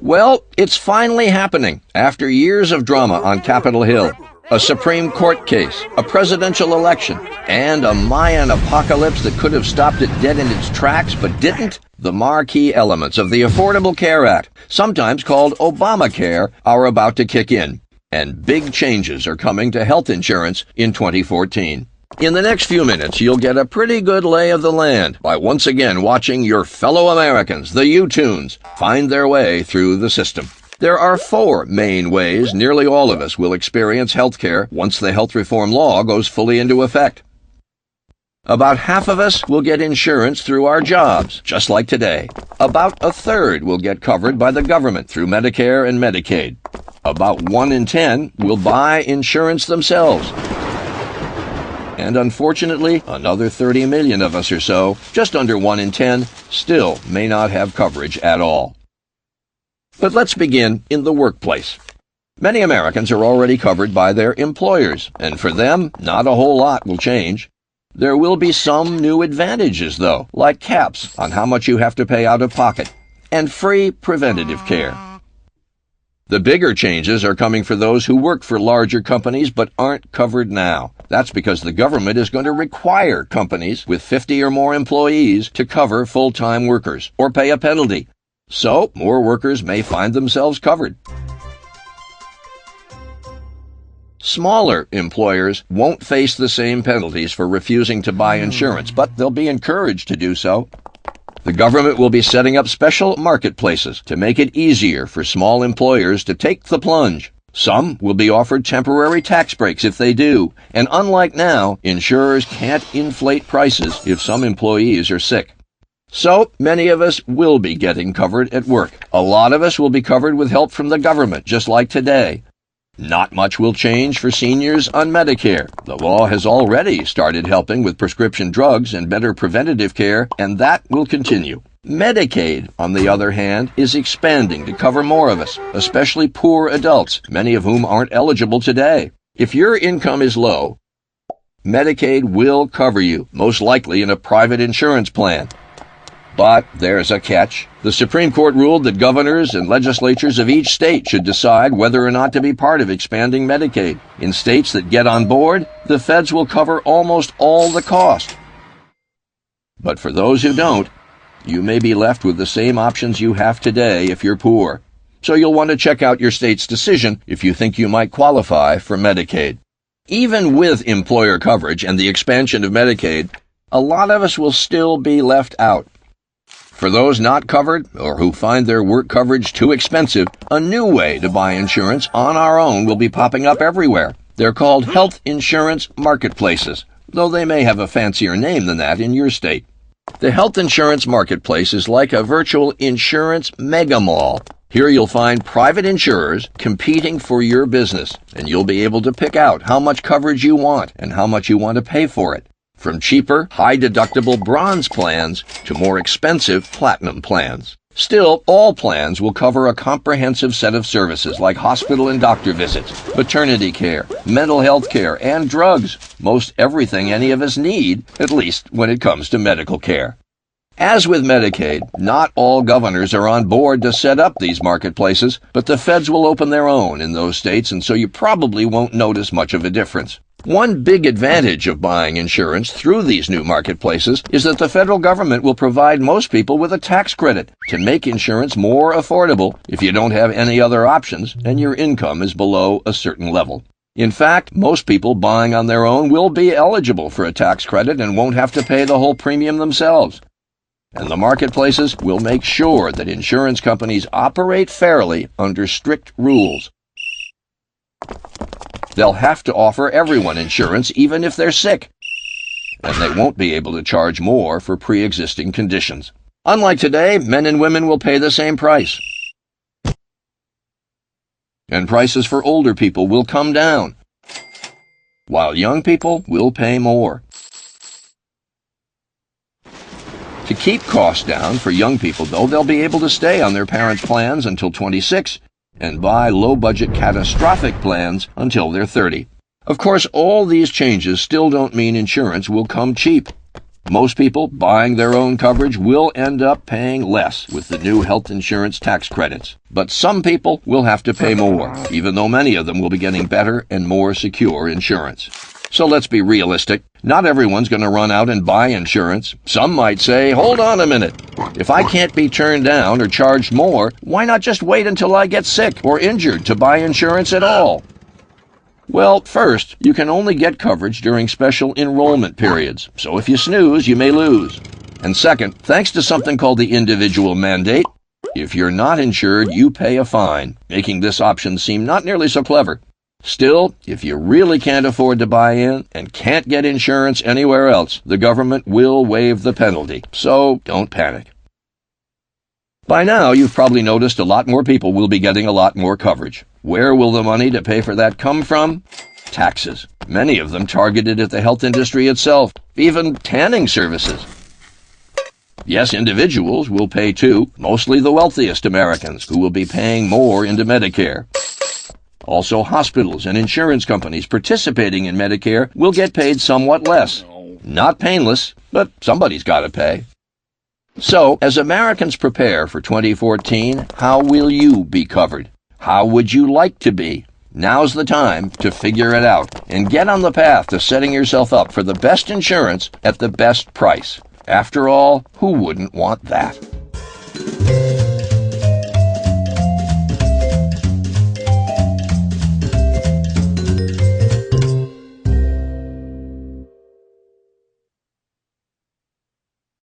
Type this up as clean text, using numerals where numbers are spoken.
Well, it's finally happening. After years of drama on Capitol Hill, a Supreme Court case, a presidential election, and a Mayan apocalypse that could have stopped it dead in its tracks but didn't, the marquee elements of the Affordable Care Act, sometimes called Obamacare, are about to kick in. And big changes are coming to health insurance in 2014. In the next few minutes, you'll get a pretty good lay of the land by once again watching your fellow Americans, the YouToons, find their way through the system. There are 4 main ways nearly all of us will experience health care once the health reform law goes fully into effect. About half of us will get insurance through our jobs, just like today. About a third will get covered by the government through Medicare and Medicaid. About 1 in 10 will buy insurance themselves. And unfortunately, another 30 million of us or so, just under 1 in 10, still may not have coverage at all. But let's begin in the workplace. Many Americans are already covered by their employers, and for them, not a whole lot will change. There will be some new advantages, though, like caps on how much you have to pay out of pocket, and free preventative care. The bigger changes are coming for those who work for larger companies but aren't covered now. That's because the government is going to require companies with 50 or more employees to cover full-time workers or pay a penalty. So, more workers may find themselves covered. Smaller employers won't face the same penalties for refusing to buy insurance, but they'll be encouraged to do so. The government will be setting up special marketplaces to make it easier for small employers to take the plunge. Some will be offered temporary tax breaks if they do, and unlike now, insurers can't inflate prices if some employees are sick. So, many of us will be getting covered at work. A lot of us will be covered with help from the government, just like today. Not much will change for seniors on Medicare. The law has already started helping with prescription drugs and better preventative care, and that will continue. Medicaid, on the other hand, is expanding to cover more of us, especially poor adults, many of whom aren't eligible today. If your income is low, Medicaid will cover you, most likely in a private insurance plan. But there's a catch. The Supreme Court ruled that governors and legislatures of each state should decide whether or not to be part of expanding Medicaid. In states that get on board, the feds will cover almost all the cost. But for those who don't, you may be left with the same options you have today if you're poor. So you'll want to check out your state's decision if you think you might qualify for Medicaid. Even with employer coverage and the expansion of Medicaid, a lot of us will still be left out. For those not covered, or who find their work coverage too expensive, a new way to buy insurance on our own will be popping up everywhere. They're called health insurance marketplaces, though they may have a fancier name than that in your state. The health insurance marketplace is like a virtual insurance mega mall. Here you'll find private insurers competing for your business, and you'll be able to pick out how much coverage you want and how much you want to pay for it. From cheaper, high-deductible bronze plans to more expensive platinum plans. Still, all plans will cover a comprehensive set of services like hospital and doctor visits, maternity care, mental health care, and drugs. Most everything any of us need, at least when it comes to medical care. As with Medicaid, not all governors are on board to set up these marketplaces, but the feds will open their own in those states, and so you probably won't notice much of a difference. One big advantage of buying insurance through these new marketplaces is that the federal government will provide most people with a tax credit to make insurance more affordable if you don't have any other options and your income is below a certain level. In fact, most people buying on their own will be eligible for a tax credit and won't have to pay the whole premium themselves. And the marketplaces will make sure that insurance companies operate fairly under strict rules. They'll have to offer everyone insurance even if they're sick, and they won't be able to charge more for pre-existing conditions. Unlike today, men and women will pay the same price. And prices for older people will come down, while young people will pay more. To keep costs down for young people, though, they'll be able to stay on their parents' plans until 26 and buy low-budget catastrophic plans until they're 30. Of course, all these changes still don't mean insurance will come cheap. Most people buying their own coverage will end up paying less with the new health insurance tax credits. But some people will have to pay more, even though many of them will be getting better and more secure insurance. So let's be realistic. Not everyone's going to run out and buy insurance. Some might say, hold on a minute. If I can't be turned down or charged more, why not just wait until I get sick or injured to buy insurance at all? Well, first, you can only get coverage during special enrollment periods, so if you snooze, you may lose. And second, thanks to something called the individual mandate, if you're not insured, you pay a fine, making this option seem not nearly so clever. Still, if you really can't afford to buy in and can't get insurance anywhere else, the government will waive the penalty, so don't panic. By now, you've probably noticed a lot more people will be getting a lot more coverage. Where will the money to pay for that come from? Taxes. Many of them targeted at the health industry itself, even tanning services. Yes, individuals will pay too, mostly the wealthiest Americans, who will be paying more into Medicare. Also, hospitals and insurance companies participating in Medicare will get paid somewhat less. Not painless, but somebody's got to pay. So, as Americans prepare for 2014, how will you be covered? How would you like to be? Now's the time to figure it out and get on the path to setting yourself up for the best insurance at the best price. After all, who wouldn't want that?